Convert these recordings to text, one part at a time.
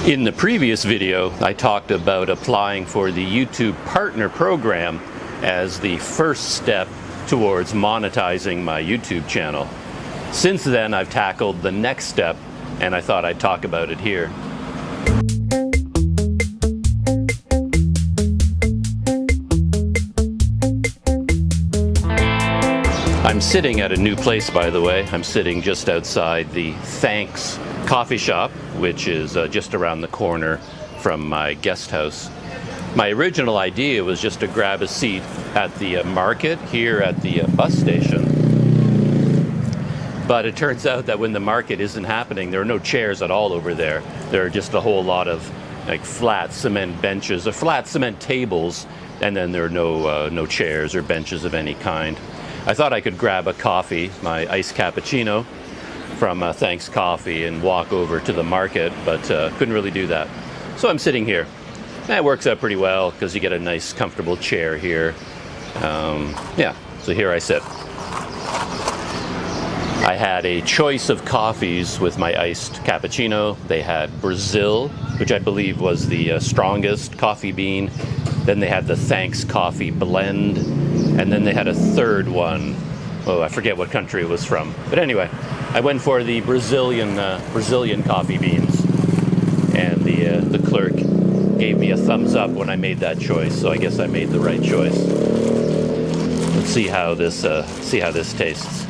In the previous video, I talked about applying for the YouTube Partner Program as the first step towards monetizing my YouTube channel. Since then, I've tackled the next step, and I thought I'd talk about it here. I'm sitting at a new place, by the way. I'm sitting just outside the Thanks coffee shop, which is just around the corner from my guest house. My original idea was just to grab a seat at the market here at the bus station. But it turns out that when the market isn't happening, there are no chairs at all over there. There are just a whole lot of like flat cement benches or flat cement tables, and then there are no chairs or benches of any kind. I thought I could grab a coffee, my iced cappuccino, from Thanks Coffee and walk over to the market, but couldn't really do that. So I'm sitting here. And it works out pretty well because you get a nice comfortable chair here. Yeah, so here I sit. I had a choice of coffees with my iced cappuccino. They had Brazil, which I believe was the strongest coffee bean. Then they had the Thanks Coffee blend. And then they had a third one. Oh, I forget what country it was from. But anyway, I went for the Brazilian coffee beans, and the clerk gave me a thumbs up when I made that choice. So I guess I made the right choice. Let's see how this tastes.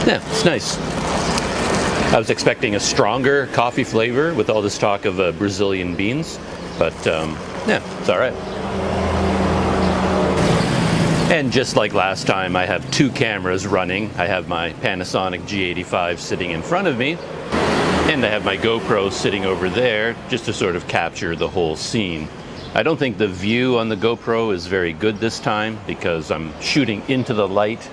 Yeah, it's nice. I was expecting a stronger coffee flavor with all this talk of Brazilian beans, but yeah, it's all right. And just like last time, I have two cameras running. I have my Panasonic G85 sitting in front of me, and I have my GoPro sitting over there just to sort of capture the whole scene. I don't think the view on the GoPro is very good this time because I'm shooting into the light,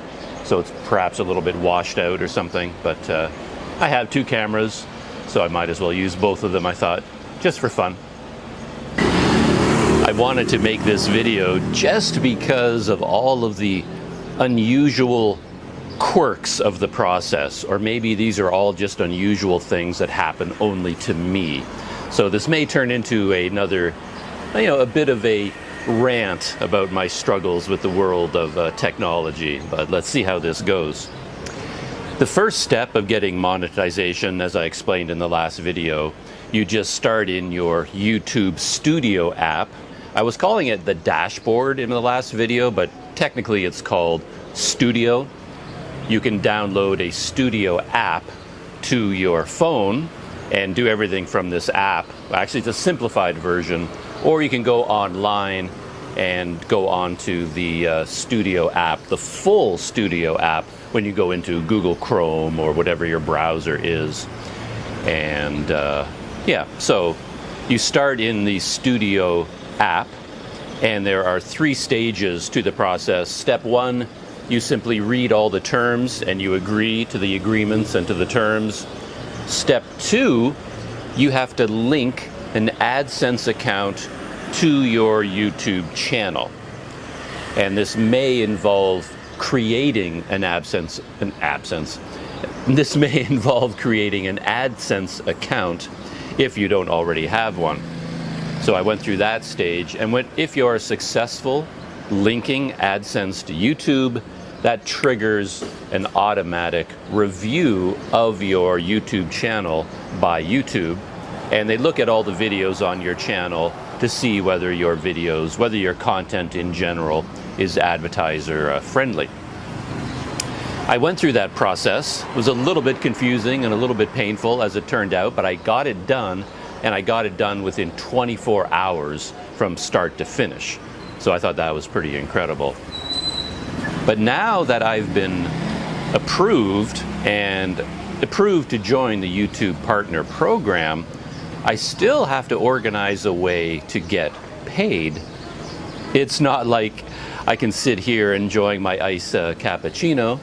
so it's perhaps a little bit washed out or something, but I have two cameras, so I might as well use both of them, I thought, just for fun. I wanted to make this video just because of all of the unusual quirks of the process, or maybe these are all just unusual things that happen only to me. So this may turn into another, a bit of a rant about my struggles with the world of technology, but let's see how this goes. The first step of getting monetization, as I explained in the last video, you just start in your YouTube Studio app. I was calling it the dashboard in the last video, but technically it's called Studio. You can download a Studio app to your phone and do everything from this app. Actually, it's a simplified version, or you can go online and go on to the Studio app, the full Studio app, when you go into Google Chrome or whatever your browser is. And yeah, so you start in the Studio app, and there are 3 stages to the process. Step 1, you simply read all the terms and you agree to the agreements and to the terms. Step 2, you have to link an Adsense account to your YouTube channel. And this may involve creating an Adsense. This may involve creating an Adsense account if you don't already have one. So I went through that stage, and if you are successful linking Adsense to YouTube, that triggers an automatic review of your YouTube channel by YouTube, and they look at all the videos on your channel to see whether your videos, whether your content in general is advertiser friendly. I went through that process. It was a little bit confusing and a little bit painful as it turned out, but I got it done, and I got it done within 24 hours from start to finish. So I thought that was pretty incredible. But now that I've been approved to join the YouTube Partner Program, I still have to organize a way to get paid. It's not like I can sit here enjoying my iced cappuccino,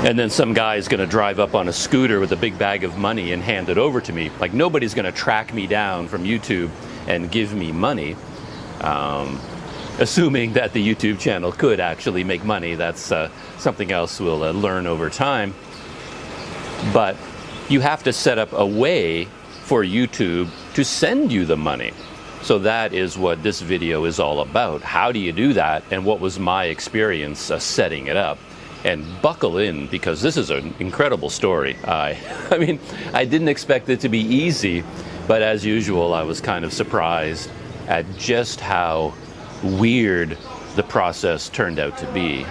and then some guy is going to drive up on a scooter with a big bag of money and hand it over to me. Like, nobody's going to track me down from YouTube and give me money. assuming that the YouTube channel could actually make money. That's something else we'll learn over time. But you have to set up a way for YouTube to send you the money. So that is what this video is all about. How do you do that? And what was my experience setting it up? And buckle in, because this is an incredible story. I mean, I didn't expect it to be easy, but as usual, I was kind of surprised at just how weird the process turned out to be.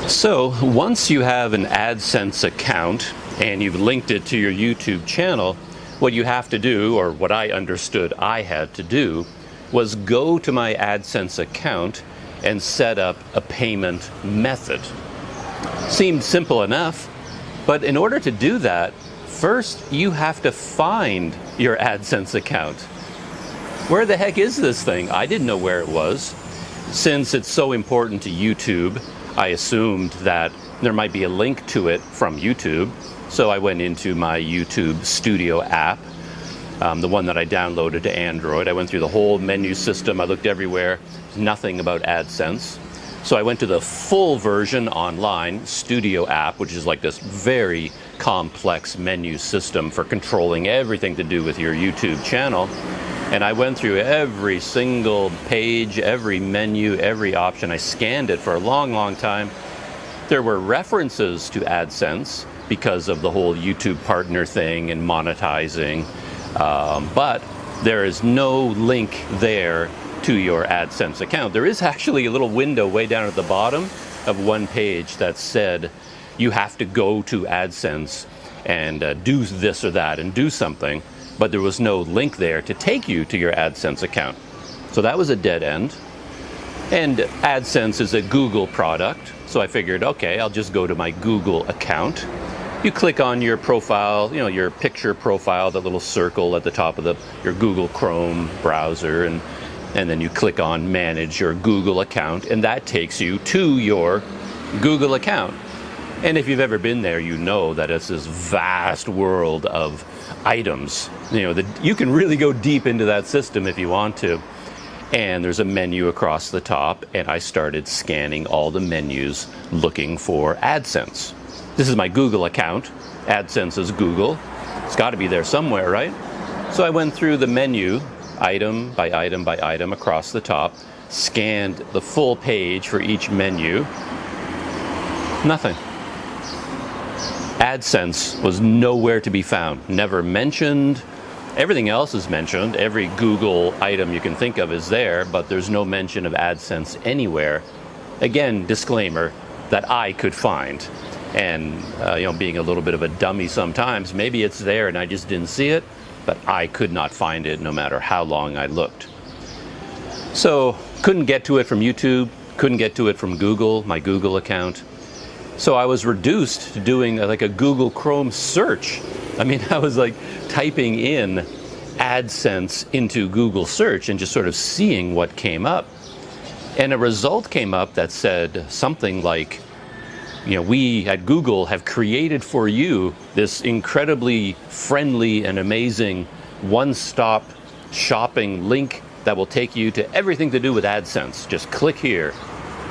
So once you have an AdSense account and you've linked it to your YouTube channel, what you have to do, or what I understood I had to do, was go to my AdSense account and set up a payment method. Seemed simple enough, but in order to do that, first you have to find your AdSense account. Where the heck is this thing? I didn't know where it was. Since it's so important to YouTube, I assumed that there might be a link to it from YouTube. So I went into my YouTube Studio app, the one that I downloaded to Android. I went through the whole menu system. I looked everywhere, nothing about AdSense. So I went to the full version online, Studio app, which is like this very complex menu system for controlling everything to do with your YouTube channel. And I went through every single page, every menu, every option. I scanned it for a long, long time. There were references to AdSense because of the whole YouTube partner thing and monetizing, but there is no link there to your AdSense account. There is actually a little window way down at the bottom of one page that said you have to go to AdSense and do this or that and do something, but there was no link there to take you to your AdSense account. So that was a dead end. And AdSense is a Google product, so I figured, okay, I'll just go to my Google account. You click on your profile, your picture profile, the little circle at the top of your Google Chrome browser, and then you click on Manage Your Google Account, and that takes you to your Google account. And if you've ever been there, you know that it's this vast world of items. You can really go deep into that system if you want to. And there's a menu across the top, and I started scanning all the menus looking for AdSense. This is my Google account. AdSense is Google. It's got to be there somewhere, right? So I went through the menu, item by item by item across the top, scanned the full page for each menu. Nothing. AdSense was nowhere to be found, never mentioned. Everything else is mentioned. Every Google item you can think of is there, but there's no mention of AdSense anywhere. Again, disclaimer, that I could find. And being a little bit of a dummy sometimes, maybe it's there and I just didn't see it, but I could not find it no matter how long I looked. So couldn't get to it from YouTube, couldn't get to it from Google, my Google account. So I was reduced to doing like a Google Chrome search. I mean, I was like typing in AdSense into Google search and just sort of seeing what came up. And a result came up that said something like, we at Google have created for you this incredibly friendly and amazing one-stop shopping link that will take you to everything to do with AdSense. Just click here.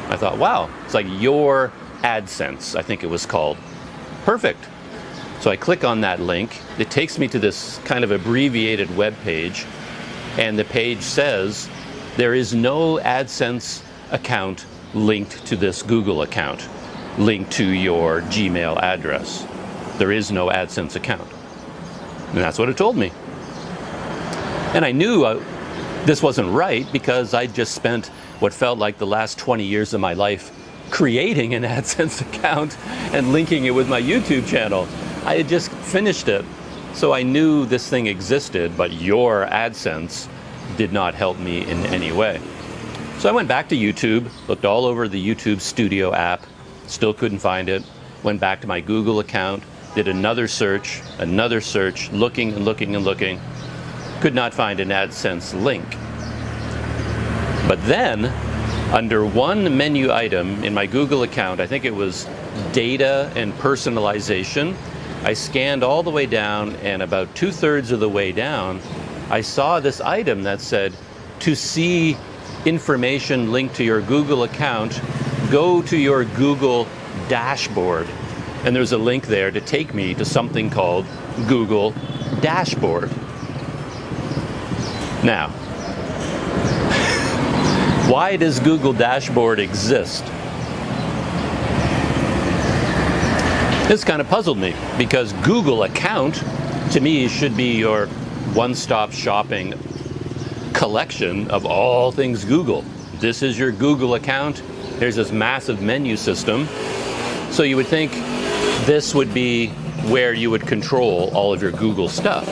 I thought, wow, it's like your AdSense, I think it was called. Perfect. So I click on that link. It takes me to this kind of abbreviated web page, and the page says there is no AdSense account linked to this Google account, linked to your Gmail address. There is no AdSense account. And that's what it told me. And I knew this wasn't right because I just spent what felt like the last 20 years of my life creating an AdSense account and linking it with my YouTube channel. I had just finished it. So I knew this thing existed, but your AdSense did not help me in any way. So I went back to YouTube, looked all over the YouTube Studio app, still couldn't find it. Went back to my Google account, did another search, looking and looking and looking. Could not find an AdSense link. But then, under one menu item in my Google account, I think it was data and personalization, I scanned all the way down, and about 2/3 of the way down, I saw this item that said, to see information linked to your Google account, go to your Google dashboard. And there's a link there to take me to something called Google Dashboard. Now, why does Google Dashboard exist? This kind of puzzled me, because Google account, to me, should be your one-stop shopping collection of all things Google. This is your Google account. There's this massive menu system. So you would think this would be where you would control all of your Google stuff.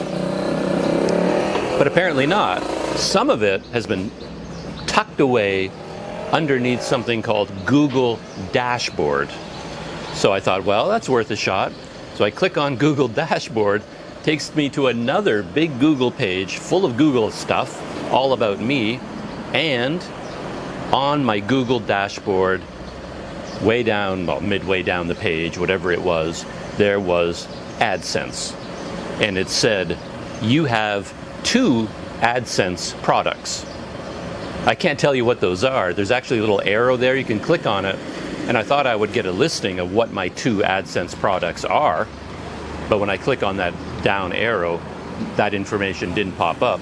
But apparently not. Some of it has been tucked away underneath something called Google Dashboard. So I thought, well, that's worth a shot. So I click on Google Dashboard, takes me to another big Google page full of Google stuff, all about me, and on my Google Dashboard, way down, well, midway down the page, whatever it was, there was AdSense. And it said, you have 2 AdSense products. I can't tell you what those are. There's actually a little arrow there. You can click on it. And I thought I would get a listing of what my 2 AdSense products are. But when I click on that down arrow, that information didn't pop up.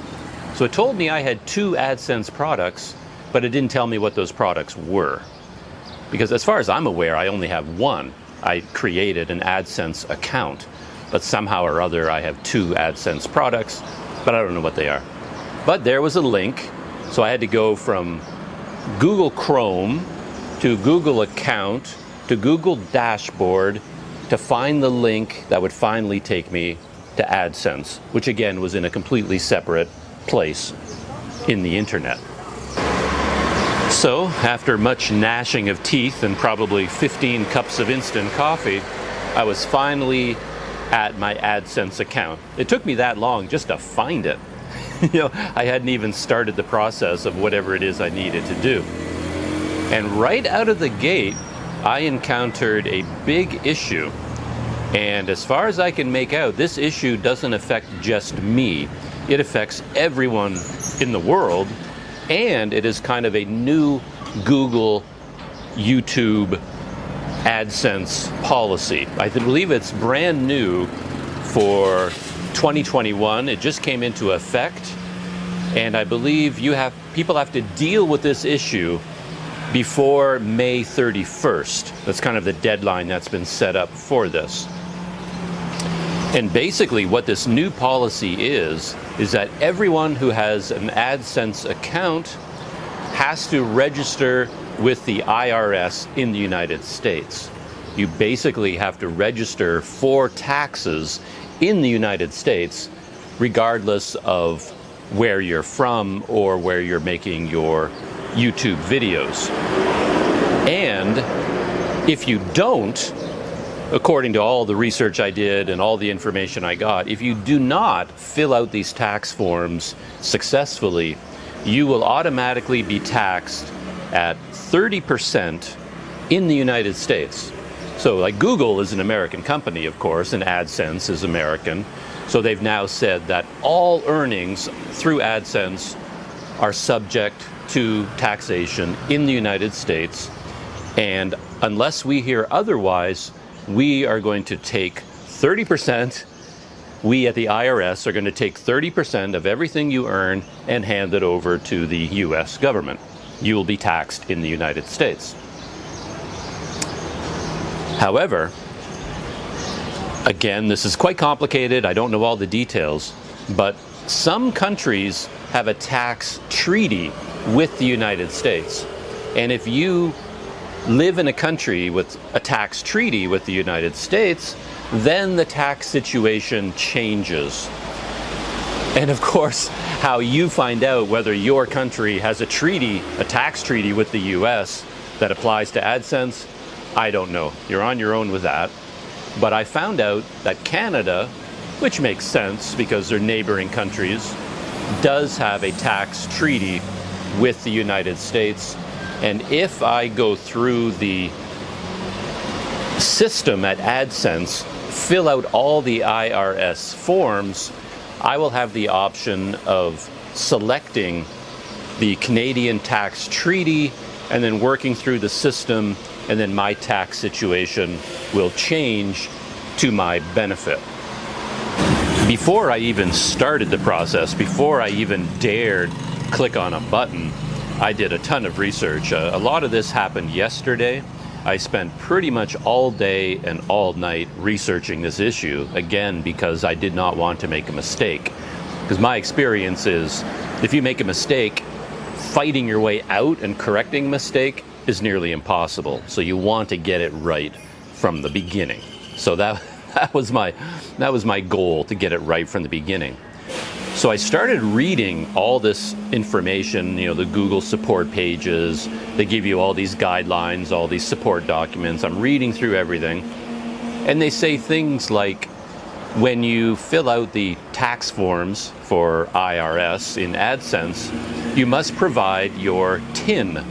So it told me I had 2 AdSense products, but it didn't tell me what those products were. Because as far as I'm aware, I only have 1. I created an AdSense account, but somehow or other I have 2 AdSense products, but I don't know what they are. But there was a link, so I had to go from Google Chrome to Google Account to Google Dashboard to find the link that would finally take me to AdSense, which again was in a completely separate place in the internet. So, after much gnashing of teeth and probably 15 cups of instant coffee, I was finally at my AdSense account. It took me that long just to find it. I hadn't even started the process of whatever it is I needed to do. And right out of the gate, I encountered a big issue. And as far as I can make out, this issue doesn't affect just me. It affects everyone in the world. And it is kind of a new Google, YouTube, AdSense policy. I believe it's brand new for 2021. It just came into effect. And I believe people have to deal with this issue before May 31st. That's kind of the deadline that's been set up for this. And basically what this new policy is that everyone who has an AdSense account has to register with the IRS in the United States. You basically have to register for taxes in the United States, regardless of where you're from or where you're making your YouTube videos. And if you don't, according to all the research I did and all the information I got, if you do not fill out these tax forms successfully, you will automatically be taxed at 30% in the United States. So like Google is an American company, of course, and AdSense is American. So they've now said that all earnings through AdSense are subject to taxation in the United States. And unless we hear otherwise, we are going to take 30%, we at the IRS are going to take 30% of everything you earn and hand it over to the US government. You will be taxed in the United States. However, again, this is quite complicated. I don't know all the details, but some countries have a tax treaty with the United States. And if you live in a country with a tax treaty with the United States, then the tax situation changes. And of course, how you find out whether your country has a treaty, a tax treaty with the US that applies to AdSense, I don't know. You're on your own with that. But I found out that Canada, which makes sense because they're neighboring countries, does have a tax treaty with the United States. And if I go through the system at AdSense, fill out all the IRS forms, I will have the option of selecting the Canadian tax treaty, and then working through the system, and then my tax situation will change to my benefit. Before I even started the process, before I even dared click on a button, I did a ton of research. A lot of this happened yesterday. I spent pretty much all day and all night researching this issue, again, because I did not want to make a mistake. Because my experience is, if you make a mistake, fighting your way out and correcting a mistake is nearly impossible. So you want to get it right from the beginning. So that was my goal, to get it right from the beginning. So I started reading all this information, the Google support pages. They give you all these guidelines, all these support documents. I'm reading through everything. And they say things like, when you fill out the tax forms for IRS in Adsense, you must provide your TIN.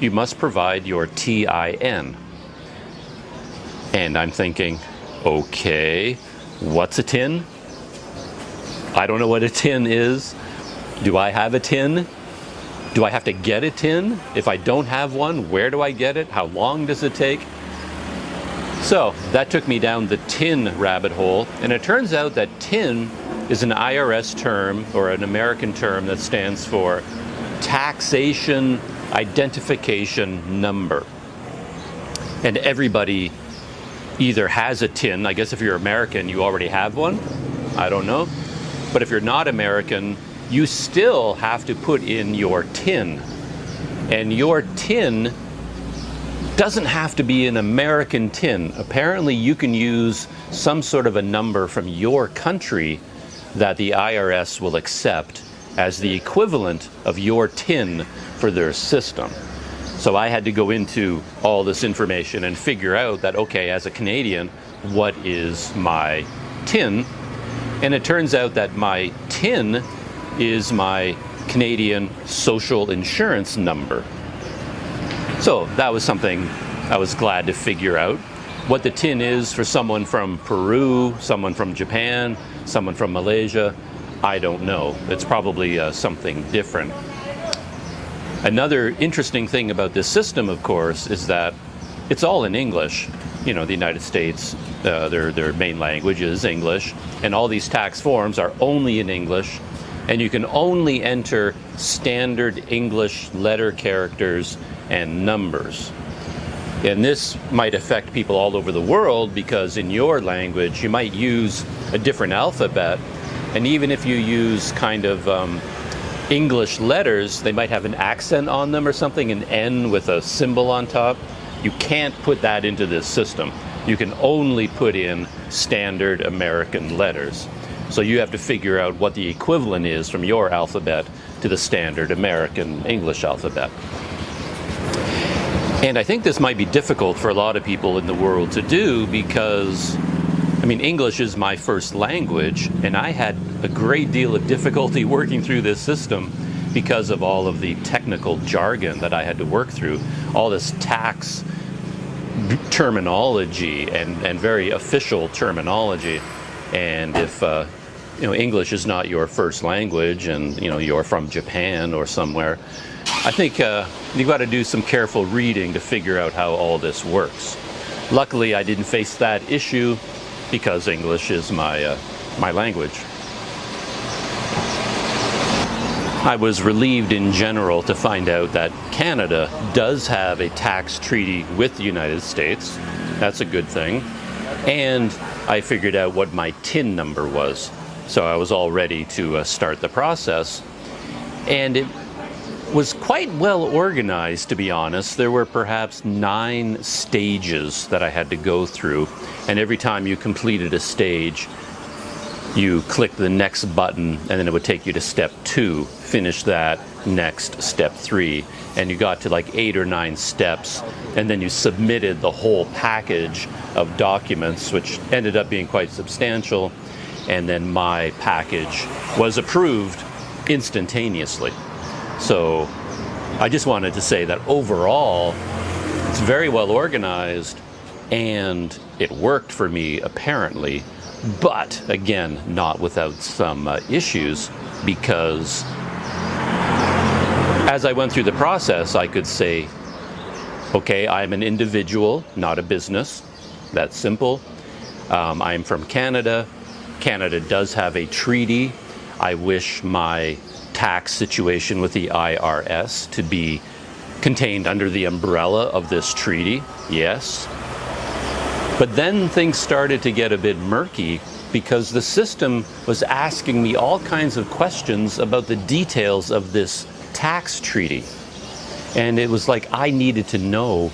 You must provide your TIN. And I'm thinking, okay, what's a TIN? I don't know what a TIN is. Do I have a TIN? Do I have to get a TIN? If I don't have one, where do I get it? How long does it take? So that took me down the TIN rabbit hole, and it turns out that TIN is an IRS term, or an American term, that stands for Taxation Identification Number. And everybody either has a TIN. I guess if you're American, you already have one. I don't know. But if you're not American, you still have to put in your TIN. And your TIN doesn't have to be an American TIN. Apparently, you can use some sort of a number from your country that the IRS will accept as the equivalent of your TIN for their system. So I had to go into all this information and figure out that, okay, as a Canadian, what is my TIN? And it turns out that my TIN is my Canadian social insurance number. So that was something I was glad to figure out. What the TIN is for someone from Peru, someone from Japan, someone from Malaysia, I don't know. It's probably something different. Another interesting thing about this system, of course, is that it's all in English. The United States, their main language is English, and all these tax forms are only in English, and you can only enter standard English letter characters and numbers. And this might affect people all over the world, because in your language you might use a different alphabet, and even if you use kind of English letters, they might have an accent on them or something, an N with a symbol on top. You can't put that into this system. You can only put in standard American letters. So you have to figure out what the equivalent is from your alphabet to the standard American English alphabet. And I think this might be difficult for a lot of people in the world to do, because English is my first language, and I had a great deal of difficulty working through this system because of all of the technical jargon that I had to work through, all this tax terminology and very official terminology. And if English is not your first language, and you're from Japan or somewhere, I think you've got to do some careful reading to figure out how all this works. Luckily, I didn't face that issue, because English is my language. I was relieved in general to find out that Canada does have a tax treaty with the United States. That's a good thing. And I figured out what my TIN number was. So I was all ready to start the process. And it was quite well organized, to be honest. There were perhaps 9 stages that I had to go through. And every time you completed a stage, you click the next button, and then it would take you to step 2, finish that, next, step 3, and you got to like 8 or 9 steps, and then you submitted the whole package of documents, which ended up being quite substantial, and then my package was approved instantaneously. So I just wanted to say that overall, it's very well organized, and it worked for me, apparently. But again, not without some issues, because As I went through the process, I could say, okay, I'm an individual, not a business. That's simple. I'm from Canada. Canada does have a treaty. I wish my tax situation with the IRS to be contained under the umbrella of this treaty. Yes. But then things started to get a bit murky because the system was asking me all kinds of questions about the details of this tax treaty. And it was like I needed to know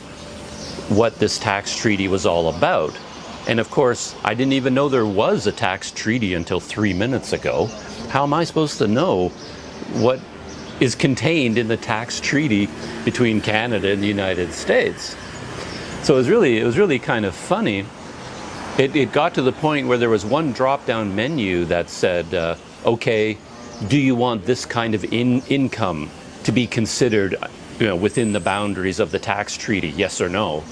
what this tax treaty was all about. And of course, I didn't even know there was a tax treaty until 3 minutes ago. How am I supposed to know what is contained in the tax treaty between Canada and the United States? So it was really kind of funny. It got to the point where there was one drop-down menu that said, okay, do you want this kind of income to be considered, within the boundaries of the tax treaty, yes or no?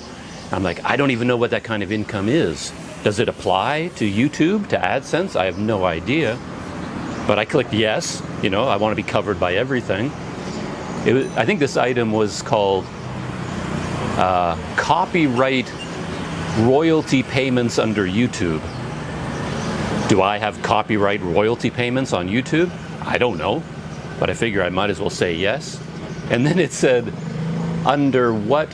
I'm like, I don't even know what that kind of income is. Does it apply to YouTube, to AdSense? I have no idea. But I clicked yes, I want to be covered by everything. I think this item was called copyright royalty payments under YouTube. Do I have copyright royalty payments on YouTube? I don't know, but I figure I might as well say yes. And then it said, under what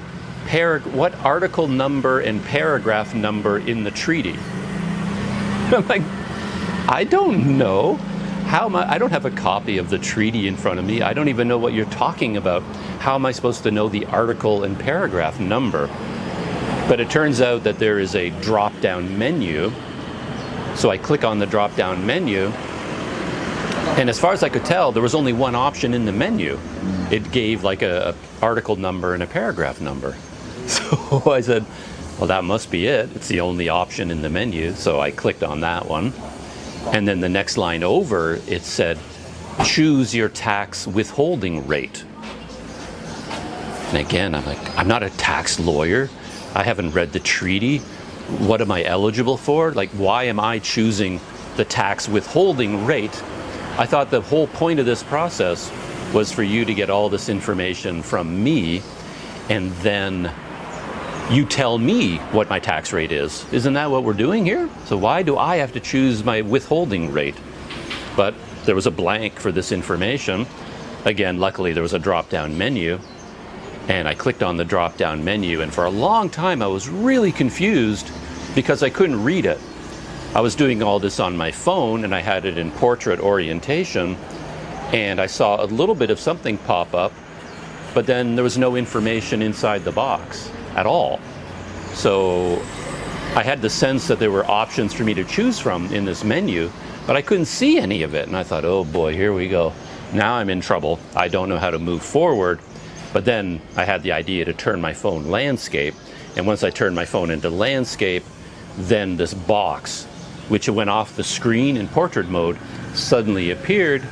article number and paragraph number in the treaty? I'm like, I don't know. I don't have a copy of the treaty in front of me. I don't even know what you're talking about. How am I supposed to know the article and paragraph number? But it turns out that there is a drop-down menu. So I click on the drop-down menu, and as far as I could tell, there was only one option in the menu. It gave like a article number and a paragraph number. So I said, well, that must be it. It's the only option in the menu. So I clicked on that one. And then the next line over, it said, choose your tax withholding rate. And again, I'm like, I'm not a tax lawyer. I haven't read the treaty. What am I eligible for? Like, why am I choosing the tax withholding rate? I thought the whole point of this process was for you to get all this information from me, and then you tell me what my tax rate is. Isn't that what we're doing here? So why do I have to choose my withholding rate? But there was a blank for this information. Again, luckily there was a drop-down menu, and I clicked on the drop-down menu, and for a long time I was really confused because I couldn't read it. I was doing all this on my phone, and I had it in portrait orientation, and I saw a little bit of something pop up, but then there was no information inside the box at all. So I had the sense that there were options for me to choose from in this menu, but I couldn't see any of it. And I thought, oh boy, here we go. Now I'm in trouble. I don't know how to move forward. But then I had the idea to turn my phone landscape. And once I turned my phone into landscape, then this box, which went off the screen in portrait mode, suddenly appeared.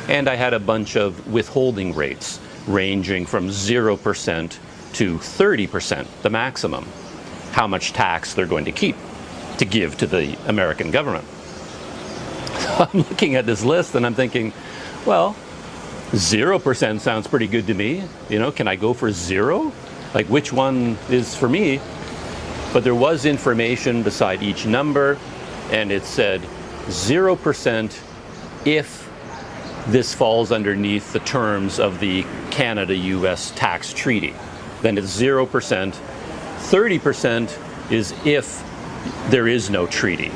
And I had a bunch of withholding rates ranging from 0% to 30%, the maximum, how much tax they're going to keep to give to the American government. So I'm looking at this list and I'm thinking, well, 0% sounds pretty good to me. Can I go for 0? Like, which one is for me? But there was information beside each number, and it said 0% if this falls underneath the terms of the Canada-US tax treaty. Then it's 0%. 30% is if there is no treaty.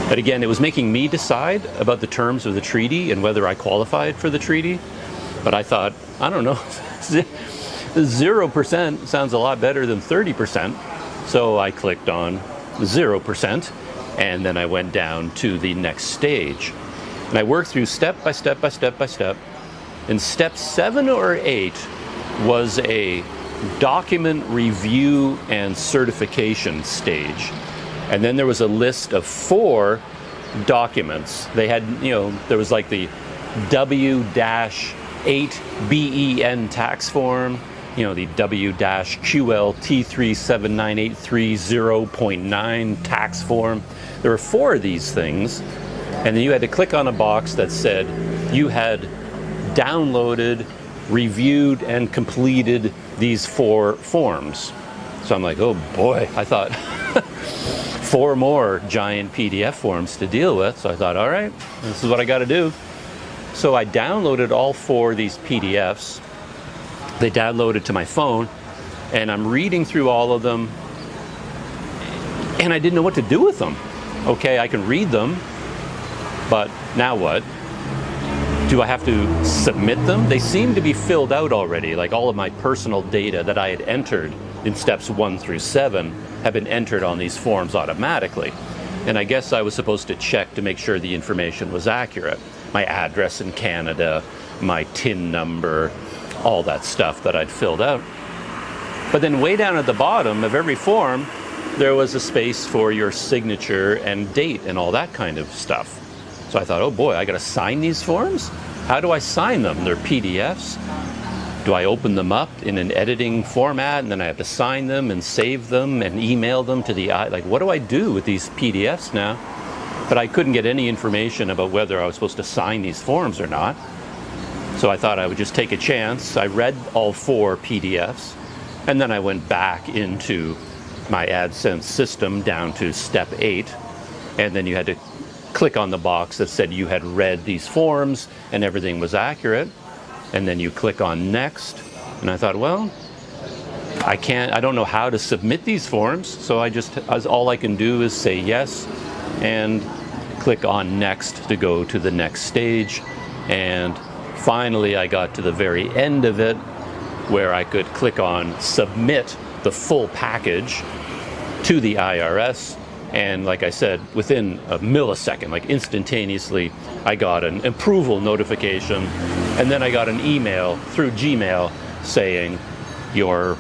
But again, it was making me decide about the terms of the treaty and whether I qualified for the treaty. But I thought, I don't know, 0% sounds a lot better than 30%. So I clicked on 0%, and then I went down to the next stage. And I worked through step by step by step by step. And step 7 or 8 was a document review and certification stage. And then there was a list of 4 documents. They had, there was like the W-8BEN tax form, the W-QL-T37983.0.9 tax form. There were 4 of these things. And then you had to click on a box that said you had downloaded reviewed and completed these 4 forms. So I'm like, oh boy, I thought 4 more giant PDF forms to deal with. So I thought, all right, this is what I got to do. So I downloaded all 4 of these PDFs. They downloaded to my phone, and I'm reading through all of them, and I didn't know what to do with them. Okay, I can read them, but now what? Do I have to submit them? They seem to be filled out already, like all of my personal data that I had entered in steps 1 through 7 have been entered on these forms automatically. And I guess I was supposed to check to make sure the information was accurate. My address in Canada, my TIN number, all that stuff that I'd filled out. But then way down at the bottom of every form, there was a space for your signature and date and all that kind of stuff. So I thought, oh boy, I gotta sign these forms? How do I sign them? They're PDFs. Do I open them up in an editing format and then I have to sign them and save them and email them to the, like, what do I do with these PDFs now? But I couldn't get any information about whether I was supposed to sign these forms or not. So I thought I would just take a chance. I read all 4 PDFs, and then I went back into my AdSense system down to step 8, and then you had to click on the box that said you had read these forms and everything was accurate, and then you click on next. And I thought, well, I don't know how to submit these forms, so all I can do is say yes and click on next to go to the next stage. And finally I got to the very end of it where I could click on submit the full package to the IRS. And like I said, within a millisecond, like instantaneously, I got an approval notification, and then I got an email through Gmail saying your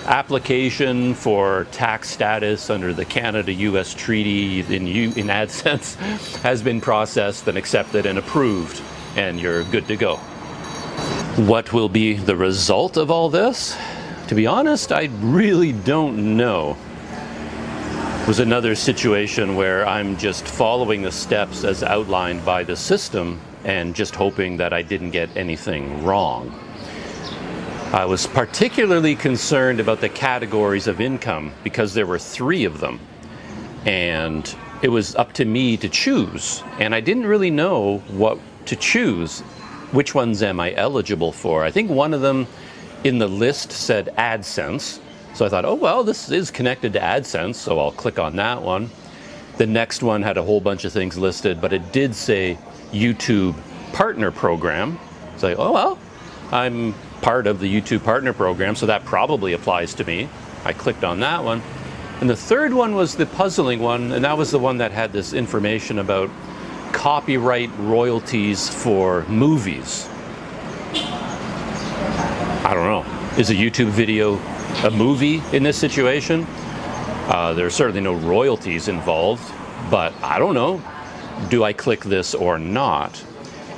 application for tax status under the Canada-US Treaty in AdSense has been processed and accepted and approved, and you're good to go. What will be the result of all this? To be honest, I really don't know. It was another situation where I'm just following the steps as outlined by the system and just hoping that I didn't get anything wrong. I was particularly concerned about the categories of income because there were 3 of them, and it was up to me to choose, and I didn't really know what to choose. Which ones am I eligible for? I think one of them in the list said AdSense. So I thought, oh, well, this is connected to AdSense, so I'll click on that one. The next one had a whole bunch of things listed, but it did say YouTube Partner Program. So oh, well, I'm part of the YouTube Partner Program, so that probably applies to me. I clicked on that one. And the third one was the puzzling one, and that was the one that had this information about copyright royalties for movies. I don't know. Is a YouTube video a movie in this situation? There's certainly no royalties involved, but I don't know. Do I click this or not?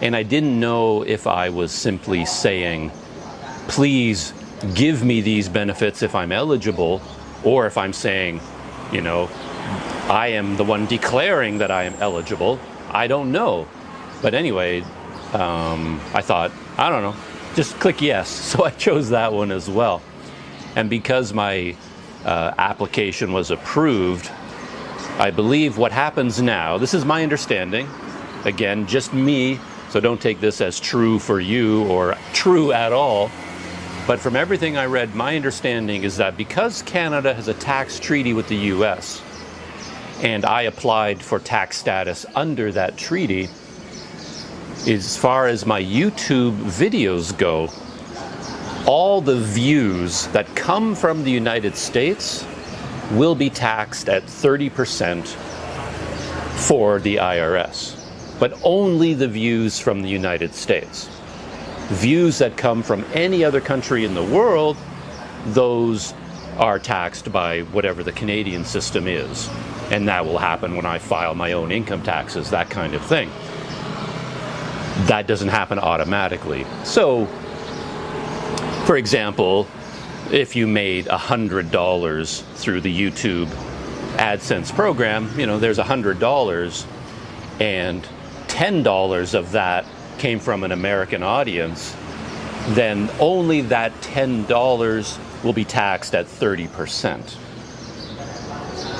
And I didn't know if I was simply saying, please give me these benefits if I'm eligible, or if I'm saying, you know, I am the one declaring that I am eligible. I don't know. But anyway, I thought, I don't know, just click yes. So I chose that one as well. And because my application was approved, I believe what happens now, this is my understanding, again, just me, so don't take this as true for you or true at all. But from everything I read, my understanding is that because Canada has a tax treaty with the US, and I applied for tax status under that treaty, as far as my YouTube videos go, all the views that come from the United States will be taxed at 30% for the IRS, but only the views from the United States. Views that come from any other country in the world, those are taxed by whatever the Canadian system is. And that will happen when I file my own income taxes, that kind of thing. That doesn't happen automatically. So, for example, if you made $100 through the YouTube AdSense program, you know, there's $100, and $10 of that came from an American audience. then only that $10 will be taxed at 30%.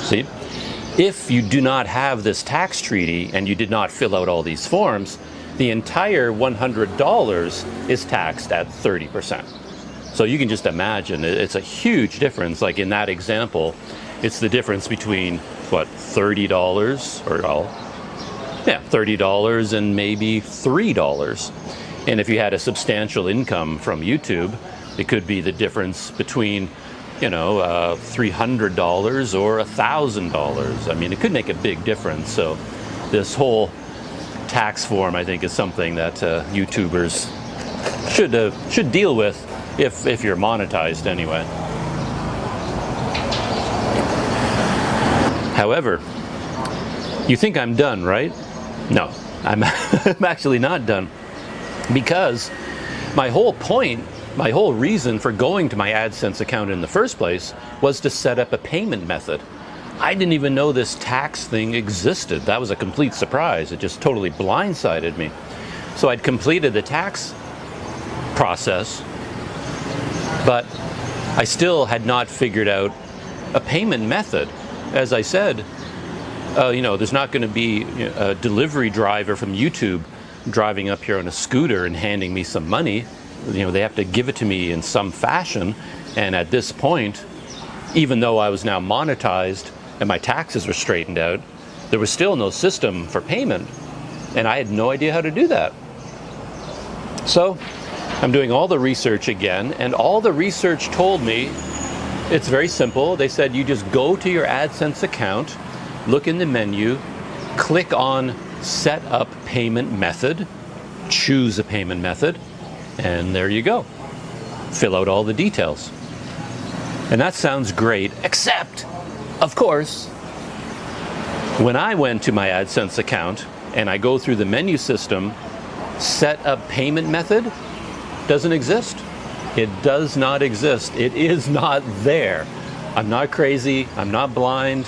See? If you do not have this tax treaty and you did not fill out all these forms, the entire $100 is taxed at 30%. So you can just imagine, it's a huge difference. Like in that example, it's the difference between, what, $30 or, well, yeah, $30 and maybe $3. And if you had a substantial income from YouTube, it could be the difference between, you know, $300 or $1,000. I mean, it could make a big difference. So this whole tax form, I think, is something that YouTubers should deal with if you're monetized anyway. However, you think I'm done, right? No, I'm actually not done, because my whole point, my whole reason for going to my AdSense account in the first place was to set up a payment method. I didn't even know this tax thing existed. That was a complete surprise. It just totally blindsided me. So I'd completed the tax process, but I still had not figured out a payment method. As I said, you know, there's not going to be a delivery driver from YouTube driving up here on a scooter and handing me some money. You know, they have to give it to me in some fashion. And at this point, even though I was now monetized and my taxes were straightened out, there was still no system for payment. And I had no idea how to do that. So I'm doing all the research again, and all the research told me it's very simple. They said you just go to your AdSense account, look in the menu, click on Set Up Payment Method, choose a payment method, and there you go. Fill out all the details. And that sounds great, except, of course, when I went to my AdSense account and I go through the menu system, Set Up Payment Method doesn't exist. It does not exist. It is not there. I'm not crazy. I'm not blind.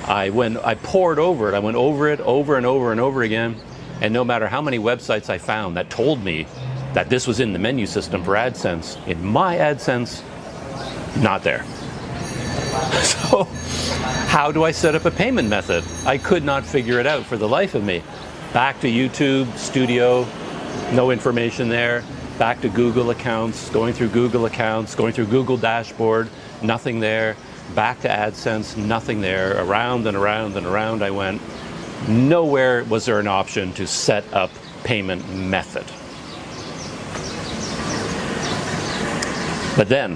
I pored over it. I went over it over and over and over again. And no matter how many websites I found that told me that this was in the menu system for AdSense, in my AdSense, not there. So how do I set up a payment method? I could not figure it out for the life of me. Back to YouTube Studio, no information there. Back to Google accounts, going through Google accounts, going through Google Dashboard, nothing there. Back to AdSense, nothing there. Around and around and around I went. Nowhere was there an option to set up payment method. But then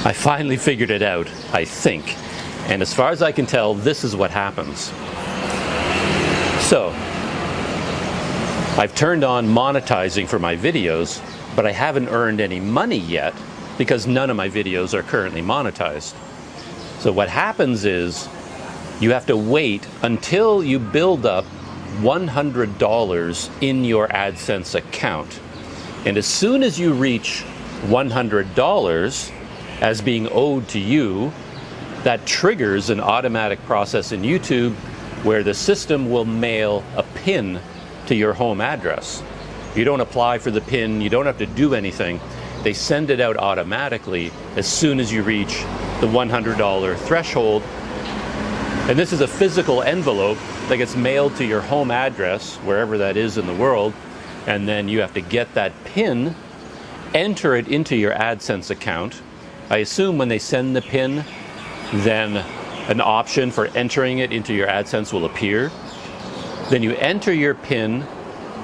I finally figured it out, I think. And as far as I can tell, this is what happens. So I've turned on monetizing for my videos, but I haven't earned any money yet because none of my videos are currently monetized. So what happens is you have to wait until you build up $100 in your AdSense account. And as soon as you reach $100 as being owed to you, that triggers an automatic process in YouTube where the system will mail a PIN to your home address. You don't apply for the PIN, you don't have to do anything. They send it out automatically as soon as you reach the $100 threshold. And this is a physical envelope that gets mailed to your home address, wherever that is in the world, and then you have to get that PIN, enter it into your AdSense account. I assume when they send the PIN, then an option for entering it into your AdSense will appear. Then you enter your PIN,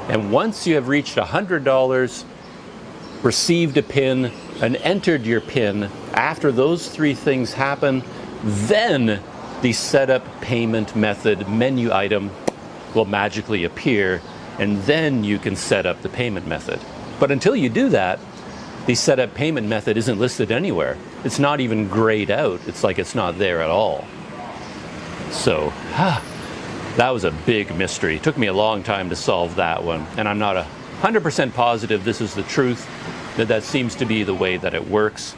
and once you have reached $100, received a PIN, and entered your PIN, after those three things happen, then the setup payment method menu item will magically appear, and then you can set up the payment method. But until you do that, the setup payment method isn't listed anywhere. It's not even grayed out. It's like it's not there at all. So, that was a big mystery. It took me a long time to solve that one, and I'm not 100% positive this is the truth, that seems to be the way that it works.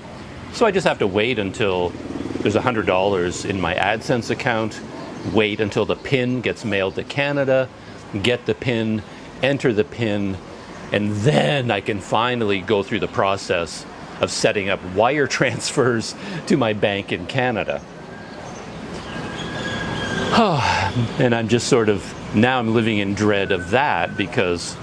So I just have to wait until there's $100 in my AdSense account, wait until the PIN gets mailed to Canada, get the PIN, enter the PIN, and then I can finally go through the process of setting up wire transfers to my bank in Canada. And I'm just sort of, now I'm living in dread of that, because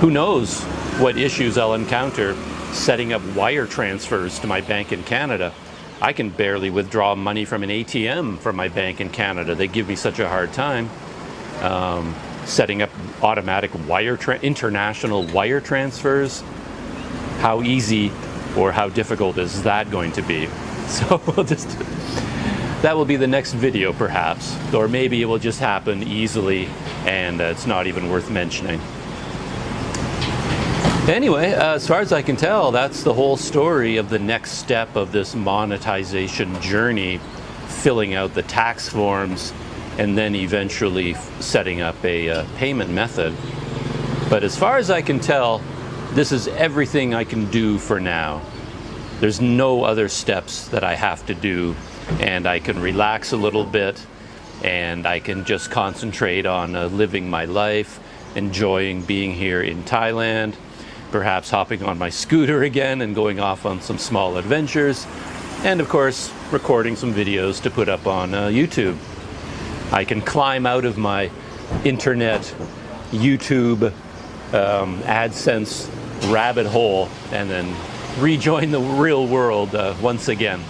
who knows what issues I'll encounter setting up wire transfers to my bank in Canada. I can barely withdraw money from an ATM from my bank in Canada. They give me such a hard time. Setting up automatic international wire transfers, how easy or how difficult is that going to be? So that will be the next video perhaps, or maybe it will just happen easily and it's not even worth mentioning. Anyway, as far as I can tell, that's the whole story of the next step of this monetization journey, filling out the tax forms and then eventually setting up a payment method. But as far as I can tell, this is everything I can do for now. There's no other steps that I have to do, and I can relax a little bit, and I can just concentrate on living my life, enjoying being here in Thailand, perhaps hopping on my scooter again and going off on some small adventures, and of course recording some videos to put up on YouTube. I can climb out of my internet, YouTube, AdSense rabbit hole and then rejoin the real world once again.